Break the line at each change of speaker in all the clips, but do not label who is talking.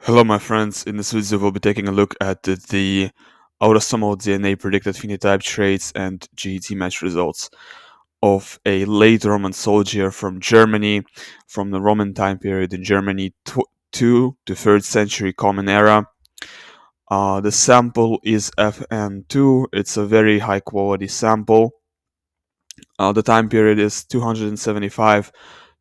Hello, my friends. In this video, we'll be taking a look at the autosomal DNA predicted phenotype traits and GET match results of a late Roman soldier from Germany, from the Roman time period in Germany, 2 to 3rd century Common Era. The sample is FN2. It's a very high quality sample. The time period is 275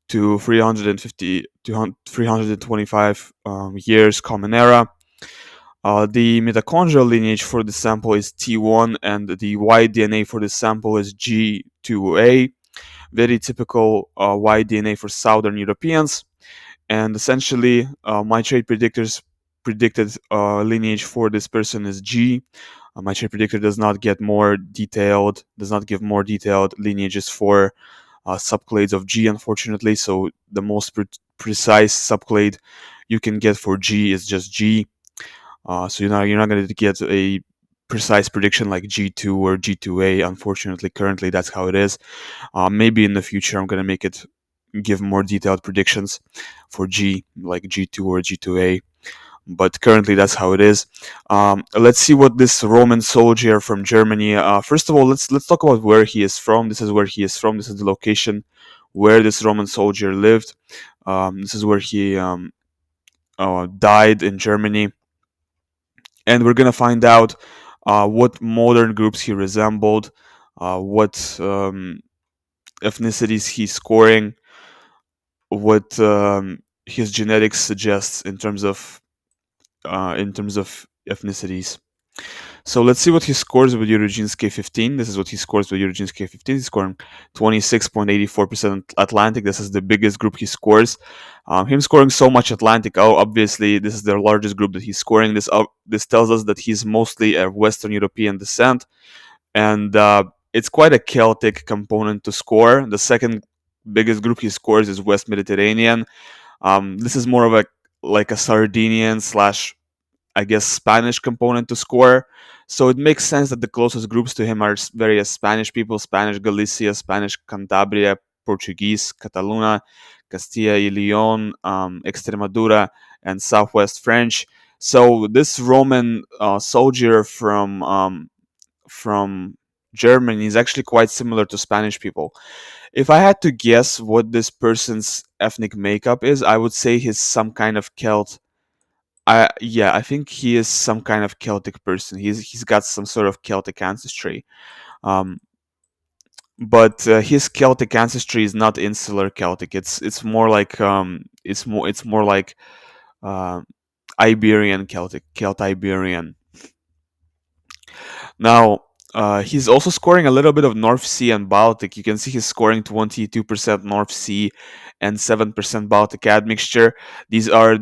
to 350 to 325 years Common Era. The mitochondrial lineage for the sample is T1 and the Y DNA for the sample is G2A. Very typical Y DNA for Southern Europeans. And essentially, my trait predictors predicted lineage for this person is G. My trait predictor does not give more detailed lineages for subclades of G, unfortunately. So the most precise subclade you can get for G is just G. So you're not going to get a precise prediction like G2 or G2A. Unfortunately, currently that's how it is. Maybe in the future I'm going to make it give more detailed predictions for G, like G2 or G2A. But currently that's how it is. Let's see what this Roman soldier from Germany. First of all, let's talk about where he is from. This is where he is from. This is the location where this Roman soldier lived. This is where he died in Germany. And we're gonna find out what modern groups he resembled, what ethnicities he's scoring, what his genetics suggests in terms of ethnicities. So let's see what he scores with Eurogene's K15. This is what he scores with Eurogene's K15. He's scoring 26.84% Atlantic. This is the biggest group he scores. Him scoring so much Atlantic, obviously this is the largest group that he's scoring. This tells us that he's mostly of Western European descent, and it's quite a Celtic component to score. The second biggest group he scores is West Mediterranean. This is more of a Sardinian slash, I guess, Spanish component to score. So it makes sense that the closest groups to him are various Spanish people: Spanish Galicia, Spanish Cantabria, Portuguese Cataluna, Castilla y Leon, Extremadura, and Southwest French. So this Roman soldier from Germany is actually quite similar to Spanish people. If I had to guess what this person's ethnic makeup is, I would say he's some kind of Celt. I think he is some kind of Celtic person. He's got some sort of Celtic ancestry. Um, but his Celtic ancestry is not insular Celtic. It's more like it's more like uh, Iberian Celtic, Celt Iberian. Now, he's also scoring a little bit of North Sea and Baltic. You can see he's scoring 22% North Sea and 7% Baltic admixture. These are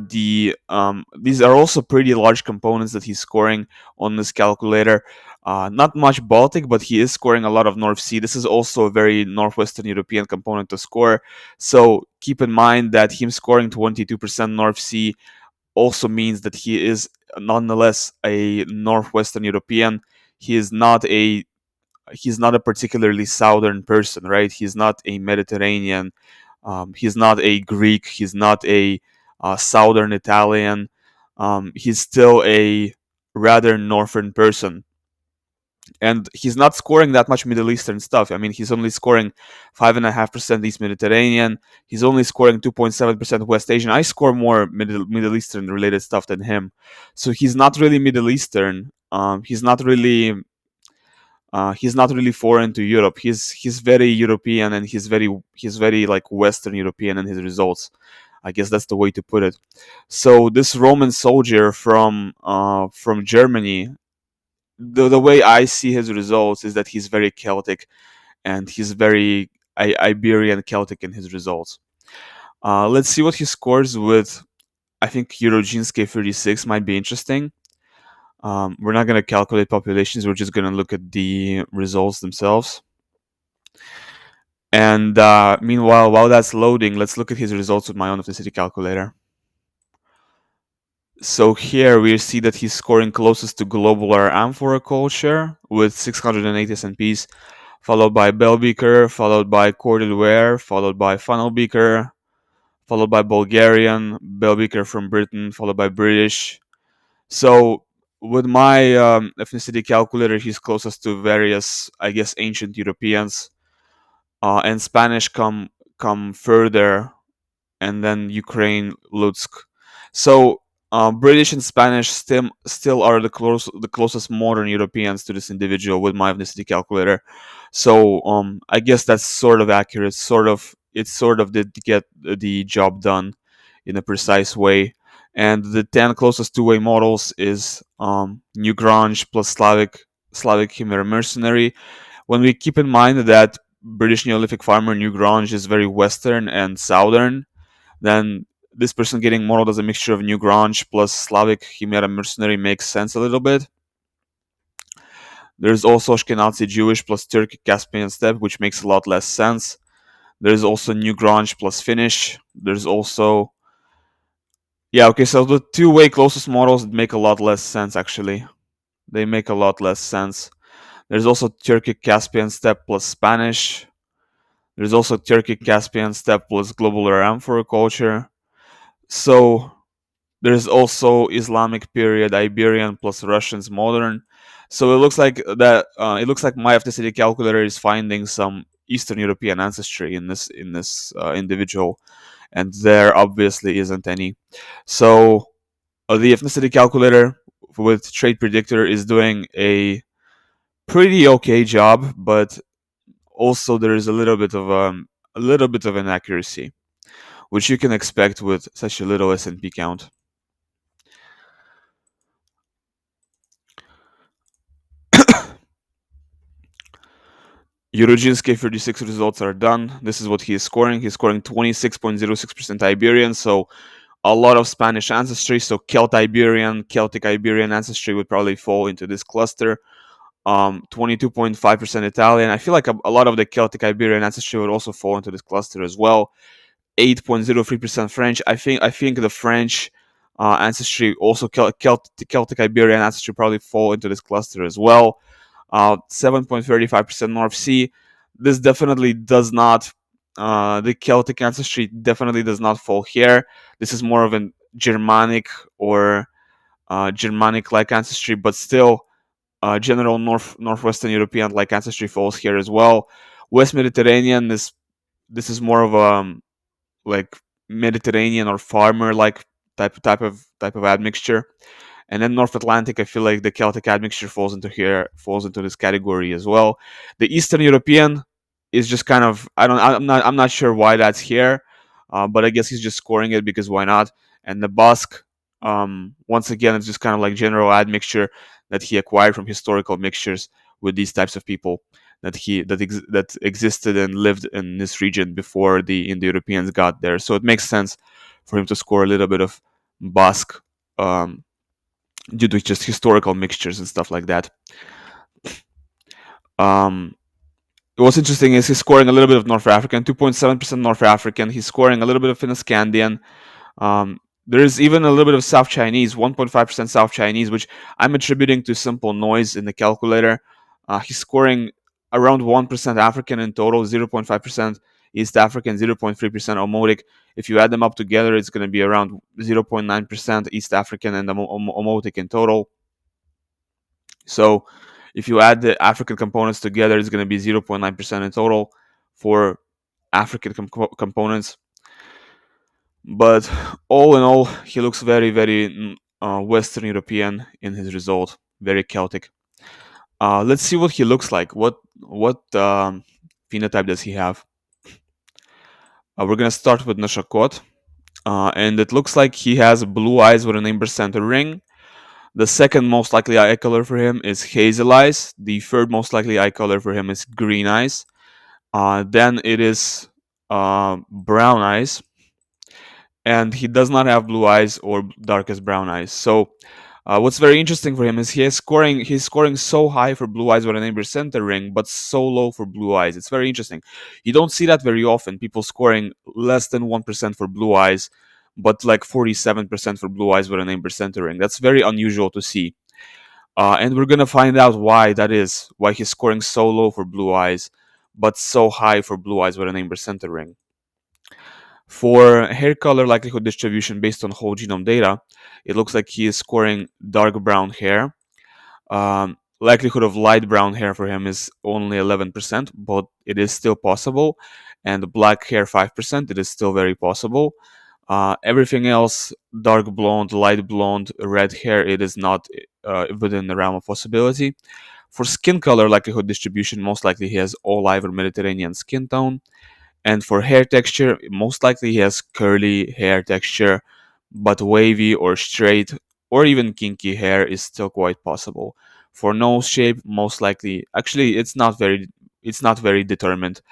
also pretty large components that he's scoring on this calculator. Not much Baltic, but he is scoring a lot of North Sea. This is also a very Northwestern European component to score. So keep in mind that him scoring 22% North Sea also means that he is nonetheless a Northwestern European. He is not a he's not a particularly southern person, right? He's not a Mediterranean. He's not a Greek. He's not a southern Italian. He's still a rather northern person, and he's not scoring that much Middle Eastern stuff. I mean, he's only scoring 5.5% East Mediterranean. He's only scoring 2.7% West Asian. I score more Middle Eastern related stuff than him, so he's not really Middle Eastern. He's not really foreign to Europe. He's very European, and he's very like Western European in his results. I guess that's the way to put it. So this Roman soldier from Germany, the way I see his results is that he's very Celtic, and he's very Iberian Celtic in his results. Let's see what he scores with. I think Eurogene's K36 might be interesting. We're not going to calculate populations. We're just going to look at the results themselves. And meanwhile, while that's loading, let's look at his results with my own ethnicity calculator. So here we see that he's scoring closest to globular amphora culture with 608 SNPs, followed by bell beaker, followed by corded ware, followed by funnel beaker, followed by Bulgarian, Belgica from Britain, followed by British. So with my ethnicity calculator, he's closest to various, I guess, ancient Europeans, and Spanish come further, and then Ukraine, Lutsk. So British and Spanish still are the closest modern Europeans to this individual with my ethnicity calculator. So I guess that's sort of accurate. It sort of did get the job done in a precise way. And the 10 closest two-way models is New Grange plus Slavic Chimera Mercenary. When we keep in mind that British Neolithic farmer New Grange is very western and southern, then this person getting modeled as a mixture of New Grange plus Slavic Chimera Mercenary makes sense a little bit. There's also Ashkenazi Jewish plus Turkic Caspian Steppe, which makes a lot less sense. There's also New Grange plus Finnish. There's also so the two-way closest models make a lot less sense actually. They make a lot less sense. There's also Turkic Caspian Steppe plus Spanish. There's also Turkic Caspian Steppe plus global Aramphora culture. So there's also Islamic period Iberian plus Russians modern. So it looks like my ethnicity calculator is finding some Eastern European ancestry in this individual, and there obviously isn't any. So the ethnicity calculator with trait predictor is doing a pretty okay job, but also there is a little bit of inaccuracy, which you can expect with such a little S&P count. Eurogene's K36 results are done. This is what he is scoring. He's scoring 26.06% Iberian, so a lot of Spanish ancestry. So Celtic Iberian ancestry would probably fall into this cluster. 22.5% Italian. I feel like a lot of the Celtic Iberian ancestry would also fall into this cluster as well. 8.03% French. I think the French ancestry, also Celtic Iberian ancestry, probably fall into this cluster as well. 7.35% North Sea. This definitely does not. The Celtic ancestry definitely does not fall here. This is more of a Germanic or Germanic-like ancestry, but still, general northwestern European like ancestry falls here as well. West Mediterranean this is more of a like Mediterranean or farmer like type of admixture. And then North Atlantic, I feel like the Celtic admixture falls into this category as well. The Eastern European is just kind of I'm not sure why that's here, but I guess he's just scoring it because why not? And the Basque, once again, it's just kind of like general admixture that he acquired from historical mixtures with these types of people that existed and lived in this region before the Indo-Europeans got there. So it makes sense for him to score a little bit of Basque, due to just historical mixtures and stuff like that. Um, what's interesting is he's scoring a little bit of North African, 2.7% North African. He's scoring a little bit of Finno-Scandian. There's even a little bit of South Chinese, 1.5% South Chinese, which I'm attributing to simple noise in the calculator. He's scoring around 1% African in total, 0.5% East African, 0.3% Omotic. If you add them up together, it's going to be around 0.9% East African and Omotic in total. So if you add the African components together, it's going to be 0.9% in total for African components. But all in all, he looks very, very Western European in his result, very Celtic. Let's see what he looks like. What phenotype does he have? We're gonna start with Nashakot, and it looks like he has blue eyes with an amber center ring. The second most likely eye color for him is hazel eyes. The third most likely eye color for him is green eyes. Then it is brown eyes, and he does not have blue eyes or darkest brown eyes. So what's very interesting for him is he's scoring so high for blue eyes with an amber center ring, but so low for blue eyes. It's very interesting. You don't see that very often. People scoring less than 1% for blue eyes, but like 47% for blue eyes with an amber center ring. That's very unusual to see. And we're gonna find out why that is. Why he's scoring so low for blue eyes, but so high for blue eyes with an amber center ring. For hair color likelihood distribution based on whole genome data, it looks like he is scoring dark brown hair. Likelihood of light brown hair for him is only 11%, but it is still possible. And black hair 5%, it is still very possible. Everything else, dark blonde, light blonde, red hair, it is not within the realm of possibility. For skin color likelihood distribution, most likely he has olive or Mediterranean skin tone. And for hair texture, most likely he has curly hair texture, but wavy or straight or even kinky hair is still quite possible. For nose shape, most likely, actually, it's not very determined.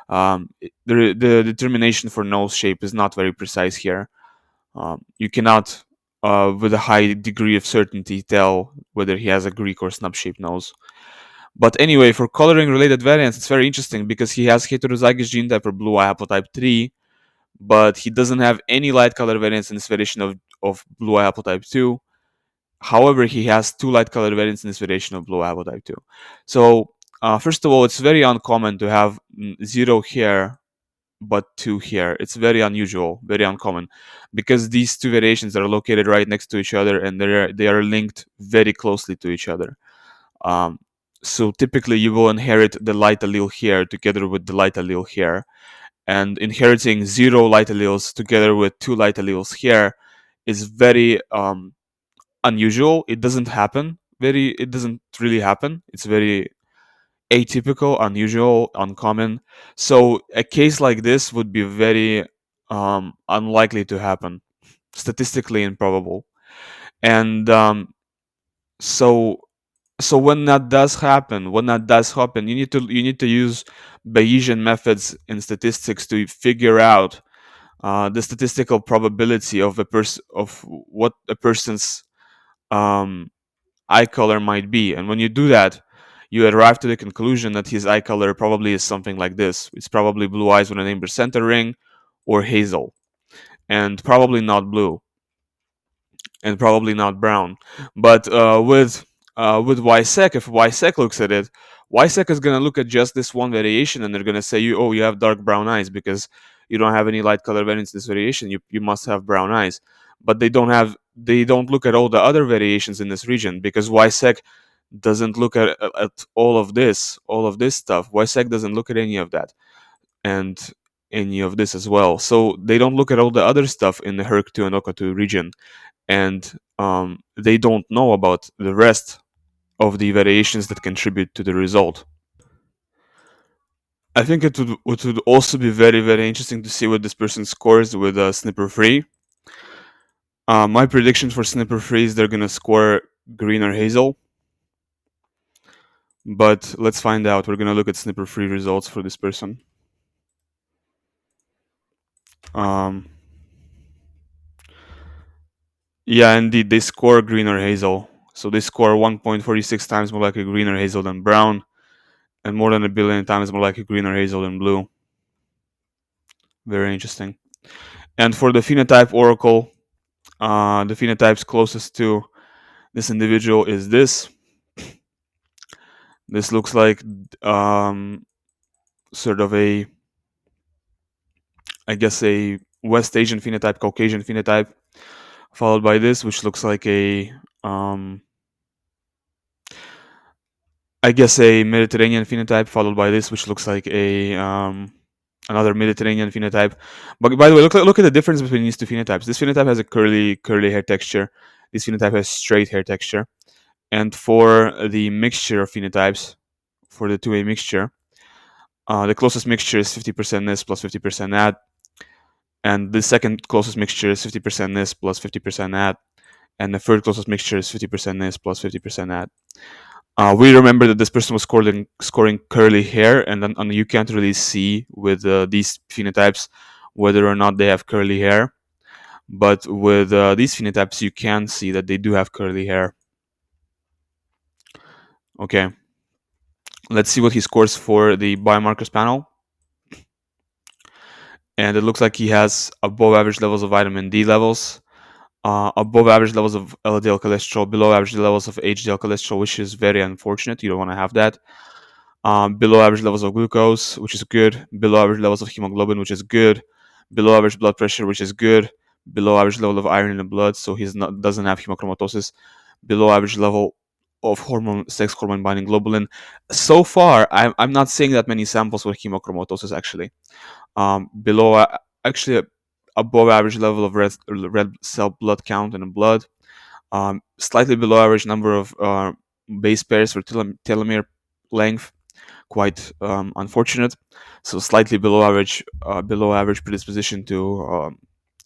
The determination for nose shape is not very precise here. You cannot, with a high degree of certainty, tell whether he has a Greek or snub shaped nose. But anyway, for coloring related variants, it's very interesting because he has heterozygous genotype for blue eye haplotype 3, but he doesn't have any light color variants in this variation of blue eye haplotype 2. However, he has two light color variants in this variation of blue eye haplotype 2. So, first of all, it's very uncommon to have zero hair but two hair. It's very unusual, very uncommon, because these two variations are located right next to each other and they are linked very closely to each other. Um, so typically, you will inherit the light allele here together with the light allele here, and inheriting zero light alleles together with two light alleles here is very unusual. It doesn't happen. It doesn't really happen. It's very atypical, unusual, uncommon. So a case like this would be very unlikely to happen, statistically improbable. And so when that does happen, you need to use Bayesian methods in statistics to figure out the statistical probability of what a person's um, eye color might be. And when you do that, you arrive to the conclusion that his eye color probably is something like this. It's probably blue eyes with an amber center ring, or hazel, and probably not blue, and probably not brown. But with YSEC, if YSEC looks at it, YSEC is gonna look at just this one variation, and they're gonna say you have dark brown eyes because you don't have any light color variants in this variation. You must have brown eyes, but they don't look at all the other variations in this region because YSEC doesn't look at all of this stuff. YSEC doesn't look at any of that and any of this as well. So they don't look at all the other stuff in the HERC2 and OCA2 region, and they don't know about the rest of the variations that contribute to the result. I think it would also be very, very interesting to see what this person scores with snipper free. My prediction for snipper free is they're gonna score green or hazel, but let's find out. We're gonna look at snipper free results for this person. Um, yeah, indeed, they score green or hazel. So they score 1.46 times more likely green or hazel than brown, and more than a billion times more likely green or hazel than blue. Very interesting. And for the phenotype oracle, the phenotypes closest to this individual is this. This looks like sort of I guess, a West Asian phenotype, Caucasian phenotype, followed by this, which looks like I guess, a Mediterranean phenotype, followed by this, which looks like another Mediterranean phenotype. But by the way, look at the difference between these two phenotypes. This phenotype has a curly hair texture. This phenotype has straight hair texture. And for the mixture of phenotypes, for the 2A mixture, the closest mixture is 50% this plus 50% that, and the second closest mixture is 50% this plus 50% that, and the third closest mixture is 50% this plus 50% that. We remember that this person was scoring curly hair, and then you can't really see with these phenotypes whether or not they have curly hair. But with these phenotypes, you can see that they do have curly hair. Okay, let's see what he scores for the biomarkers panel. And it looks like he has above average levels of vitamin D levels, above average levels of LDL cholesterol, below average levels of HDL cholesterol, which is very unfortunate. You don't want to have that. Below average levels of glucose, which is good. Below average levels of hemoglobin, which is good. below average blood pressure, which is good, below average level of iron in the blood, so he's not doesn't have hemochromatosis, below average level of sex hormone binding globulin. So far, I'm not seeing that many samples with hemochromatosis actually. Below actually above average level of red cell blood count in the blood, slightly below average number of base pairs for telomere length, quite unfortunate. So slightly below average predisposition to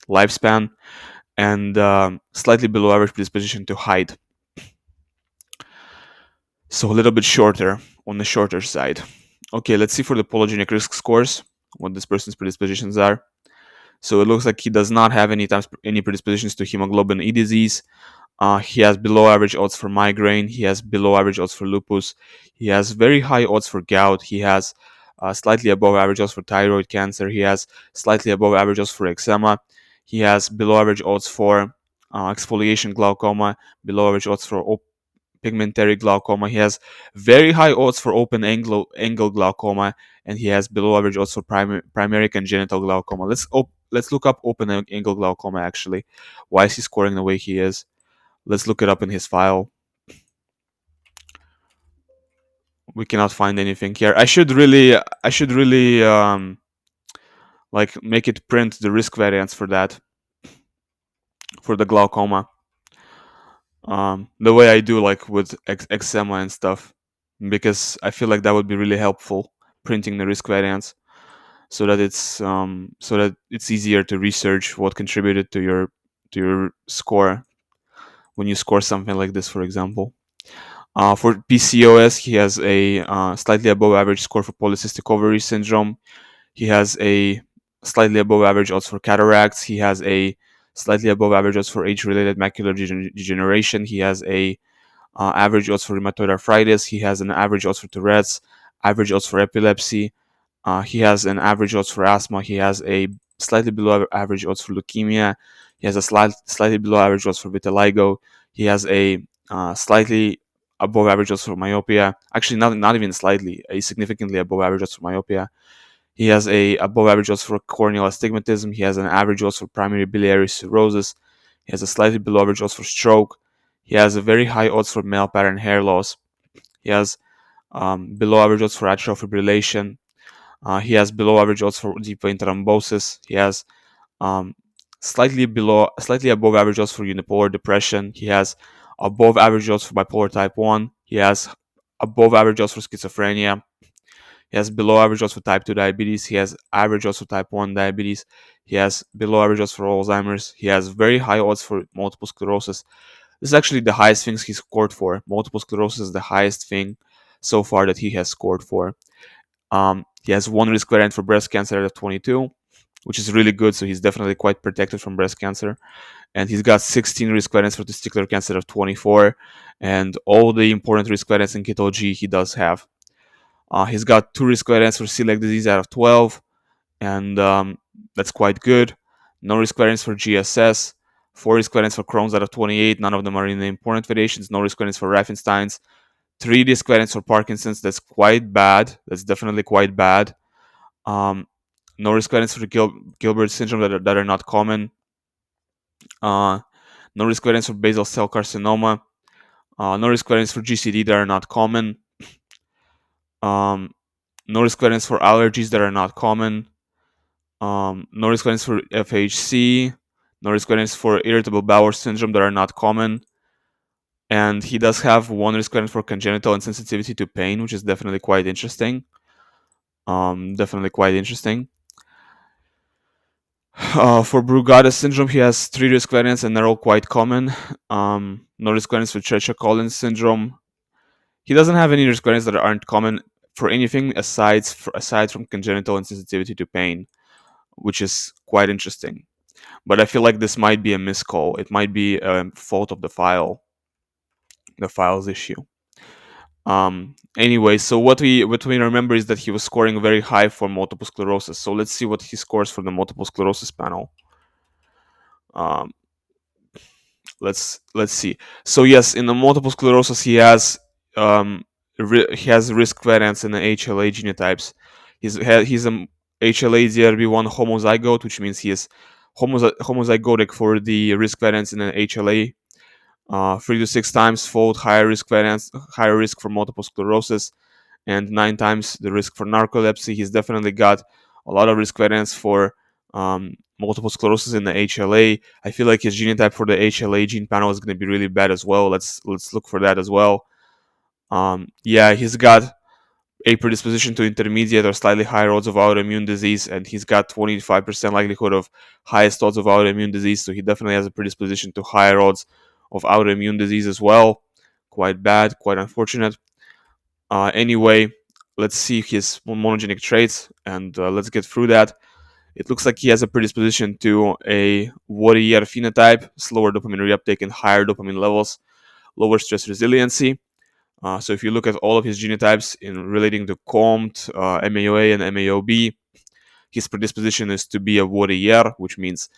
lifespan, and slightly below average predisposition to height. So a little bit shorter, on the shorter side. Okay, let's see for the polygenic risk scores what this person's predispositions are. So it looks like he does not have any predispositions to hemoglobin E disease. He has below average odds for migraine. He has below average odds for lupus. He has very high odds for gout. He has slightly above average odds for thyroid cancer. He has slightly above average odds for eczema. He has below average odds for exfoliation glaucoma, below average odds for pigmentary glaucoma. He has very high odds for open angle glaucoma, and he has below average odds for primary congenital glaucoma. Let's look up open angle glaucoma actually. Why is he scoring the way he is? Let's look it up in his file. We cannot find anything here. I should really like make it print the risk variance for that, for the glaucoma. The way I do like with eczema and stuff, because I feel like that would be really helpful, printing the risk variance, so that it's easier to research what contributed to your score when you score something like this, for example. For PCOS, he has a slightly above average score for polycystic ovary syndrome. He has a slightly above average odds for cataracts. He has a slightly above average odds for age-related macular degeneration. He has a average odds for rheumatoid arthritis. He has an average odds for Tourette's, average odds for epilepsy. He has an average odds for asthma. He has a slightly below average odds for leukemia. He has a slightly below average odds for vitiligo. He has a slightly above average odds for myopia. Actually, not even slightly, a significantly above average odds for myopia. He has a above average odds for corneal astigmatism. He has an average odds for primary biliary cirrhosis. He has a slightly below average odds for stroke. He has a very high odds for male pattern hair loss. He has below average odds for atrial fibrillation. He has below average odds for deep vein thrombosis. He has slightly above average odds for unipolar depression. He has above average odds for bipolar type 1. He has above average odds for schizophrenia. He has below average odds for type 2 diabetes. He has average odds for type 1 diabetes. He has below average odds for Alzheimer's. He has very high odds for multiple sclerosis. This is actually the highest things he scored for. Multiple sclerosis is the highest thing so far that he has scored for. He has one risk variant for breast cancer out of 22, which is really good. So he's definitely quite protected from breast cancer. And he's got 16 risk variants for testicular cancer out of 24. And all the important risk variants in Keto G he does have. He's got 2 risk variants for celiac disease out of 12. And that's quite good. No risk variants for GSS. 4 risk variants for Crohn's out of 28. None of them are in the important variations. No risk variants for Riefenstein's. 3 risk variants for Parkinson's. That's quite bad. That's definitely quite bad. No risk variants for Gilbert syndrome that are not common. No risk variants for basal cell carcinoma. No risk variants for GCD that are not common. No risk variants for allergies that are not common. No risk variants for FHC. No risk variants for irritable bowel syndrome that are not common. And he does have 1 risk variant for congenital insensitivity to pain, which is definitely quite interesting. Definitely quite interesting. For Brugada syndrome, he has 3 risk variants, and they're all quite common. No risk variants for Treacher-Collins syndrome. He doesn't have any risk variants that aren't common for anything aside from congenital insensitivity to pain, which is quite interesting. But I feel like this might be a miscall. It might be a fault of the file's issue. Anyway, so what we remember is that he was scoring very high for multiple sclerosis. So let's see what he scores for the multiple sclerosis panel. Let's see. So yes, in the multiple sclerosis, he has risk variants in the HLA genotypes. He's HLA-DRB1 homozygote, which means he is homozygotic for the risk variance in an HLA. 3 to 6 times fold higher risk variance, higher risk for multiple sclerosis, and 9 times the risk for narcolepsy. He's definitely got a lot of risk variance for multiple sclerosis in the HLA. I feel like his genotype for the HLA gene panel is going to be really bad as well. Let's look for that as well. Yeah, he's got a predisposition to intermediate or slightly higher odds of autoimmune disease, and he's got 25% likelihood of highest odds of autoimmune disease, so he definitely has a predisposition to higher odds of autoimmune disease as well. Quite bad, quite unfortunate. Anyway, let's see his monogenic traits, and let's get through that. It looks like he has a predisposition to a warrior phenotype, slower dopamine reuptake and higher dopamine levels, lower stress resiliency. So if you look at all of his genotypes in relating to COMT, MAOA, and MAOB, his predisposition is to be a warrior, which means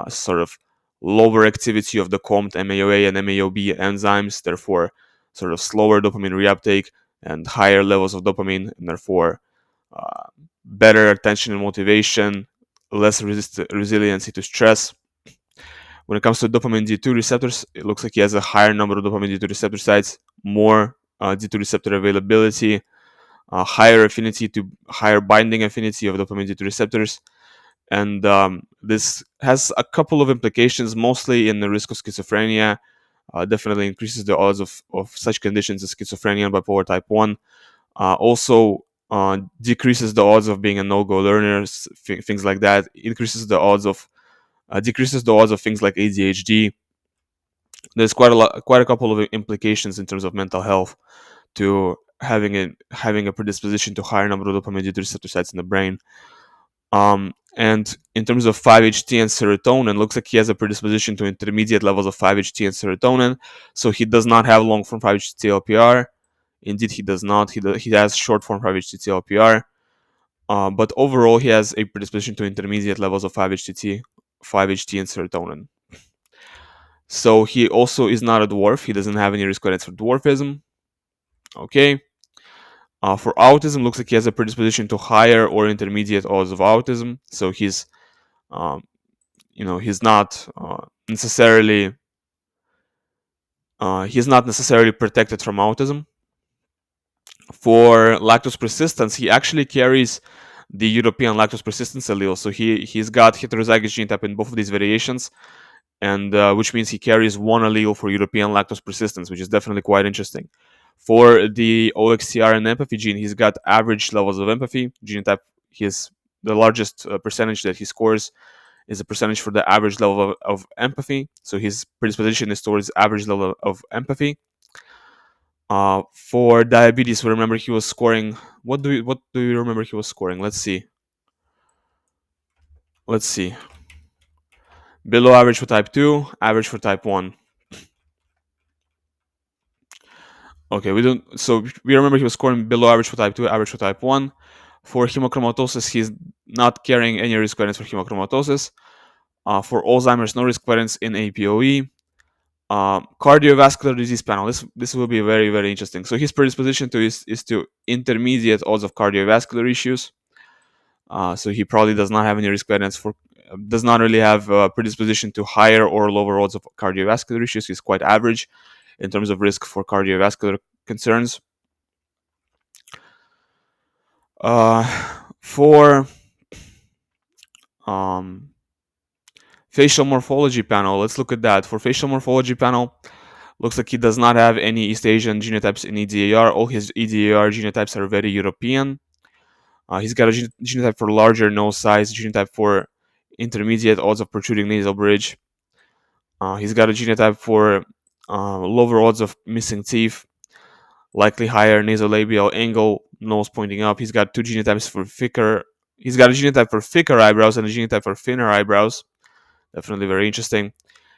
sort of lower activity of the COMT, MAOA, and MAOB enzymes, therefore sort of slower dopamine reuptake and higher levels of dopamine, and therefore better attention and motivation, less resiliency to stress. When it comes to dopamine D2 receptors, it looks like he has a higher number of dopamine D2 receptor sites, more D2 receptor availability, higher binding affinity of dopamine D2 receptors. And this has a couple of implications, mostly in the risk of schizophrenia. Definitely increases the odds of such conditions as schizophrenia and bipolar type 1. Also decreases the odds of being a no-go learner, things like that. Increases the odds of decreases the odds of things like ADHD. There's quite a couple of implications in terms of mental health to having a predisposition to higher number of dopamine D2 receptor sites in the brain. And in terms of 5-HT and serotonin, looks like he has a predisposition to intermediate levels of 5-HT and serotonin. So he does not have long form 5-HT LPR. Indeed, he does not. He has short form 5-HT LPR. But overall, he has a predisposition to intermediate levels of 5-HT and serotonin. So he also is not a dwarf. He doesn't have any risk variance for dwarfism. Okay. For autism, looks like he has a predisposition to higher or intermediate odds of autism. So he's, he's not necessarily protected from autism. For lactose persistence, he actually carries the European lactose persistence allele. So he's got heterozygous genotype in both of these variations, and which means he carries one allele for European lactose persistence, which is definitely quite interesting. For the OXTR and empathy gene, he's got average levels of empathy genotype. The largest percentage that he scores is a percentage for the average level of empathy. So his predisposition is towards average level of empathy. For diabetes, we remember he was scoring. What do you remember he was scoring? Let's see. Below average for type 2, average for type 1. Okay, we remember he was scoring below average for type 2, average for type 1. For hemochromatosis, he's not carrying any risk variance for hemochromatosis. For Alzheimer's, no risk variance in APOE. Cardiovascular disease panel. This will be very, very interesting. So his predisposition to is to intermediate odds of cardiovascular issues. So he probably does not have any risk variance does not really have a predisposition to higher or lower odds of cardiovascular issues. He's quite average in terms of risk for cardiovascular concerns. For facial morphology panel, let's look at that. For facial morphology panel, looks like he does not have any East Asian genotypes in EDAR. All his EDAR genotypes are very European. He's got a genotype for larger nose size, genotype for intermediate odds of protruding nasal bridge. He's got a genotype for lower odds of missing teeth, likely higher nasolabial angle, nose pointing up. He's got two genotypes for thicker. He's got a genotype for thicker eyebrows and a genotype for thinner eyebrows. Definitely very interesting.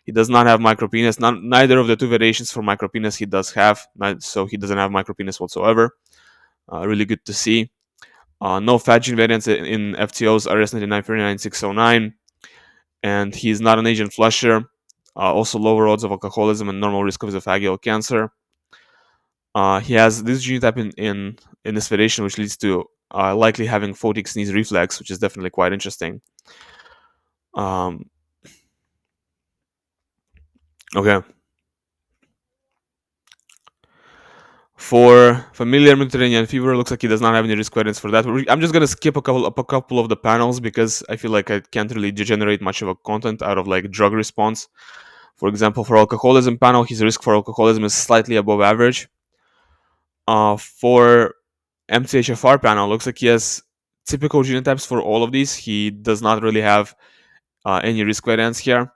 He does not have micropenis. Neither of the two variations for micropenis he does have, so he doesn't have micropenis whatsoever. Really good to see. No fat gene variants in FTOs, RS9939, 609, and he's not an Asian flusher. Also lower odds of alcoholism and normal risk of esophageal cancer. He has this genotype in this variation, which leads to likely having photic sneeze reflex, which is definitely quite interesting. Um, okay. For familiar Mediterranean fever, looks like he does not have any risk variants for that. I'm just gonna skip a couple of the panels because I feel like I can't really generate much of a content out of like drug response. For example, for alcoholism panel, his risk for alcoholism is slightly above average. For MTHFR panel, looks like he has typical genotypes for all of these. He does not really have any risk variants here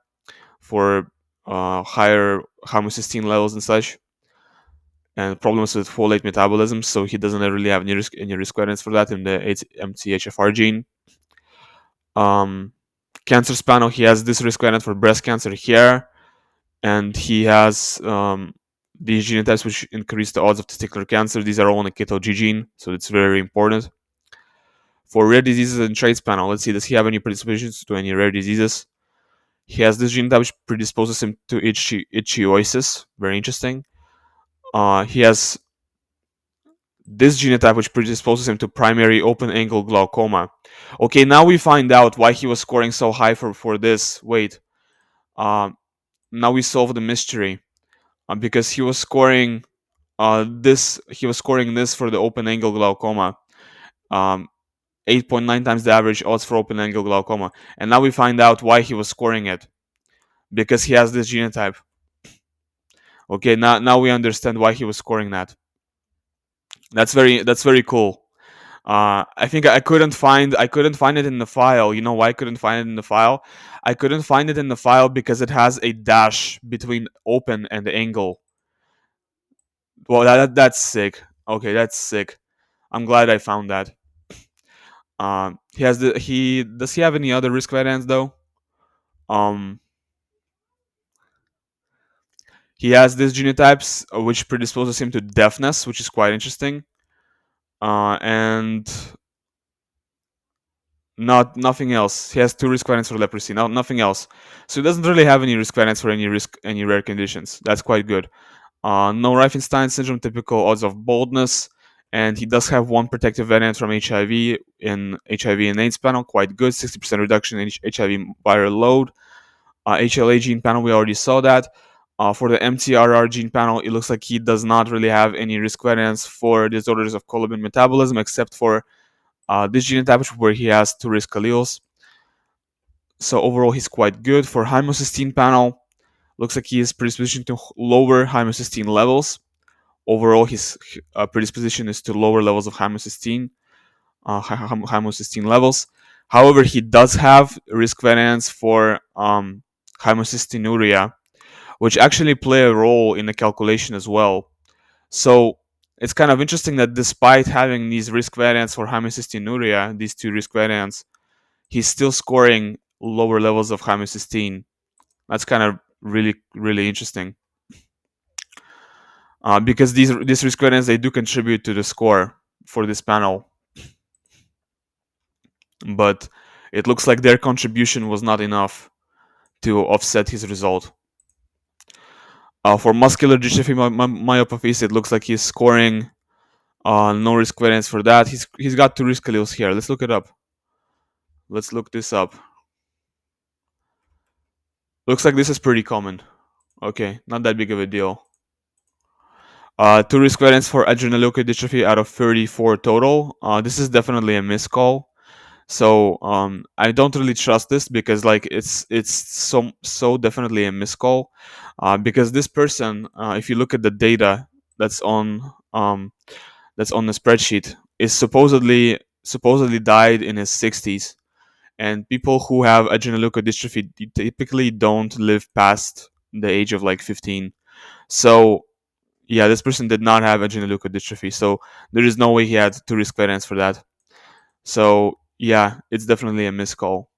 for higher homocysteine levels and such, and problems with folate metabolism. So he doesn't really have any risk variants for that in the MTHFR gene. Cancer panel, he has this risk variant for breast cancer here, and he has these genotypes which increase the odds of testicular cancer. These are all in the keto G gene, so it's very important. For rare diseases and traits panel, let's see, does he have any predispositions to any rare diseases? He has this genotype which predisposes him to ichthyosis. Very interesting. He has this genotype which predisposes him to primary open-angle glaucoma. Okay, now we find out why he was scoring so high for this. Wait, now we solve the mystery. Because he was scoring this for the open-angle glaucoma. 8.9 times the average odds for open-angle glaucoma. And now we find out why he was scoring it. Because he has this genotype. Okay, now we understand why he was scoring that. That's very cool. I think I couldn't find it in the file. You know why I couldn't find it in the file? I couldn't find it in the file because it has a dash between open and the angle. Well, that's sick. Okay, that's sick. I'm glad I found that. He does he have any other risk variants though? Um, he has these genotypes which predisposes him to deafness, which is quite interesting. And nothing else. He has 2 risk variants for leprosy. Nothing else. So he doesn't really have any risk variants for any rare conditions. That's quite good. No Reifenstein syndrome, typical odds of baldness, and he does have 1 protective variant from HIV in HIV and AIDS panel. Quite good, 60% reduction in HIV viral load. HLA gene panel, we already saw that. For the MTRR gene panel, it looks like he does not really have any risk variants for disorders of colobin metabolism, except for this genotype where he has 2 risk alleles. So overall, he's quite good. For homocysteine panel, looks like he is predisposition to lower homocysteine levels. Overall, his predisposition is to lower levels of homocysteine levels. However, he does have risk variants for homocystinuria, which actually play a role in the calculation as well. So it's kind of interesting that despite having these risk variants for homocystinuria, these 2 risk variants, he's still scoring lower levels of homocysteine. That's kind of really, really interesting. Because these risk variants, they do contribute to the score for this panel. But it looks like their contribution was not enough to offset his result. For muscular dystrophy myopathies, it looks like he's scoring no risk variance for that. He's got 2 risk alleles here. Let's look it up. Let's look this up. Looks like this is pretty common. Okay, not that big of a deal. 2 risk variants for adrenoleukodystrophy out of 34 total. This is definitely a miscall. So I don't really trust this because like it's so definitely a miscall. Because this person, if you look at the data that's on the spreadsheet, is supposedly died in his 60s, and people who have adrenoleukodystrophy typically don't live past the age of like 15. So yeah, this person did not have adrenoleukodystrophy, so there is no way he had 2 risk variants for that. So yeah, it's definitely a miscall.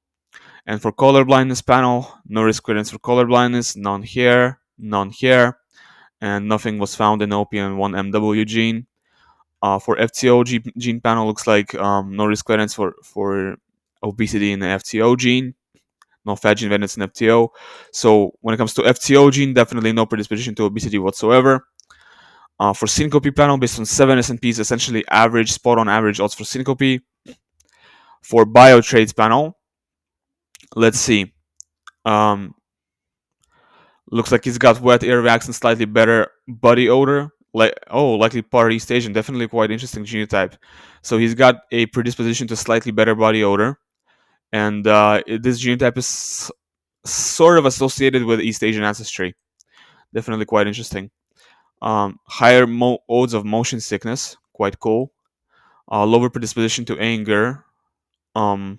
And for color blindness panel, no risk variants for color blindness, none here, and nothing was found in OPN1MW gene. For FTO gene panel, looks like no risk variants for obesity in the FTO gene, no fat gene variants in FTO. So when it comes to FTO gene, definitely no predisposition to obesity whatsoever. For syncope panel, based on 7 S&Ps, essentially average, spot on average odds for syncope. For bio traits panel, let's see. Looks like he's got wet air vax and slightly better body odor. Likely part East Asian. Definitely quite interesting genotype. So he's got a predisposition to slightly better body odor, and this genotype is sort of associated with East Asian ancestry. Definitely quite interesting. Higher odds of motion sickness. Quite cool. Lower predisposition to anger. Where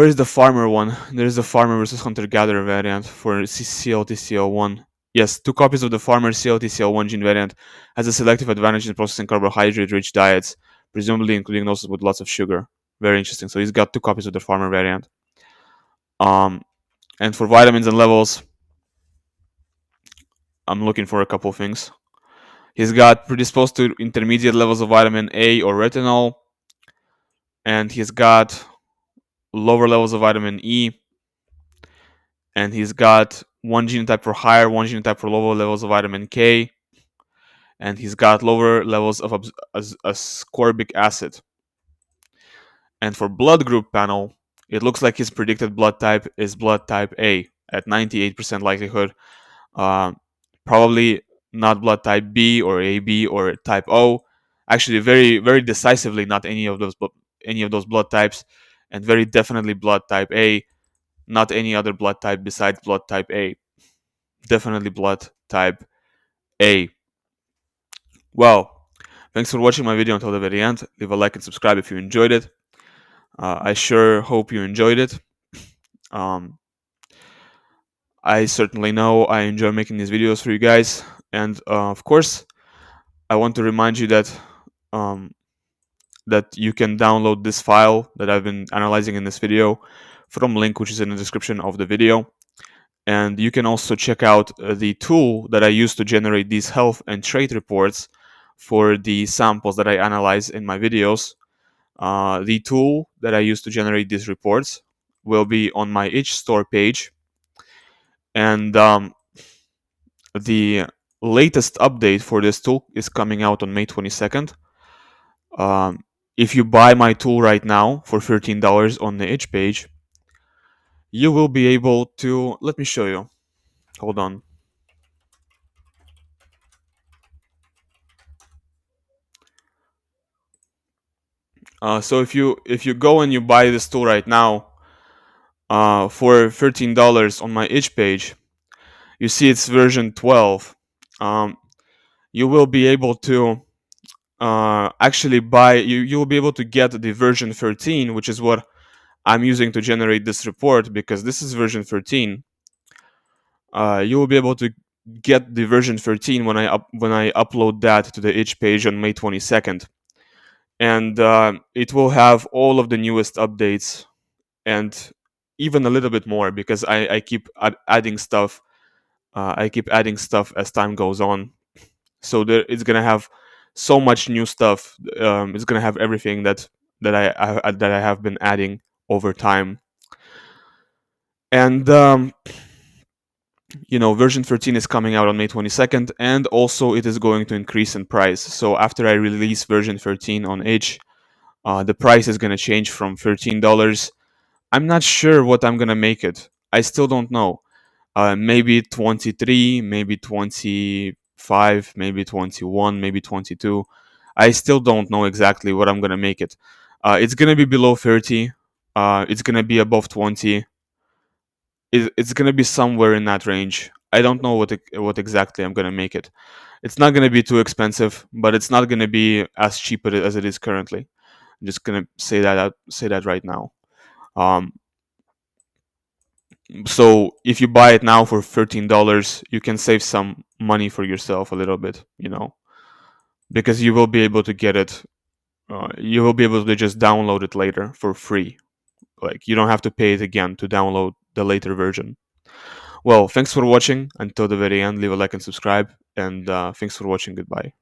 is the farmer one? There is the farmer versus hunter-gatherer variant for CLTCL1. Yes, 2 copies of the farmer CLTCL1 gene variant has a selective advantage in processing carbohydrate-rich diets, presumably including those with lots of sugar. Very interesting. So he's got 2 copies of the farmer variant. And for vitamins and levels, I'm looking for a couple things. He's got predisposed to intermediate levels of vitamin A or retinol, and he's got lower levels of vitamin E, and he's got 1 genotype for higher, 1 genotype for lower levels of vitamin K, and he's got lower levels of ascorbic acid. And for blood group panel, it looks like his predicted blood type is blood type A at 98% likelihood. Probably not blood type B or AB or type O. Actually, very very decisively not any of those blood types, and very definitely blood type A. Not any other blood type besides blood type A. Definitely blood type A. Well, thanks for watching my video until the very end. Leave a like and subscribe if you enjoyed it. I sure hope you enjoyed it. I certainly know I enjoy making these videos for you guys. And of course, I want to remind you that that you can download this file that I've been analyzing in this video from a link which is in the description of the video. And you can also check out the tool that I use to generate these health and trait reports for the samples that I analyze in my videos. The tool that I use to generate these reports will be on my itch store page. And the latest update for this tool is coming out on May 22nd. If you buy my tool right now for $13 on the itch page, you will be able to, let me show you. Hold on. So if you go and you buy this tool right now for $13 on my itch page, you see it's version 12. You will be able to actually buy. You will be able to get the version 13, which is what I'm using to generate this report, because this is version 13. You will be able to get the version 13 when I upload that to the itch page on May 22nd, and it will have all of the newest updates and even a little bit more, because I keep adding stuff. I keep adding stuff as time goes on, so it's gonna have so much new stuff. It's gonna have everything that I have been adding over time, and version 13 is coming out on May 22nd, and also it is going to increase in price. So after I release version 13 on itch, the price is going to change from $13. I'm not sure what I'm going to make it. I still don't know. Maybe 23, maybe 25, maybe 21, maybe 22. I still don't know exactly what I'm going to make it. It's going to be below 30. It's going to be above 20. It's going to be somewhere in that range. I don't know what exactly I'm going to make it. It's not going to be too expensive, but it's not going to be as cheap as it is currently. I'm just going to say that right now. So if you buy it now for $13, you can save some money for yourself a little bit, because you will be able to get it. You will be able to just download it later for free. Like, you don't have to pay it again to download the later version. Well, thanks for watching until the very end. Leave a like and subscribe, and thanks for watching. Goodbye.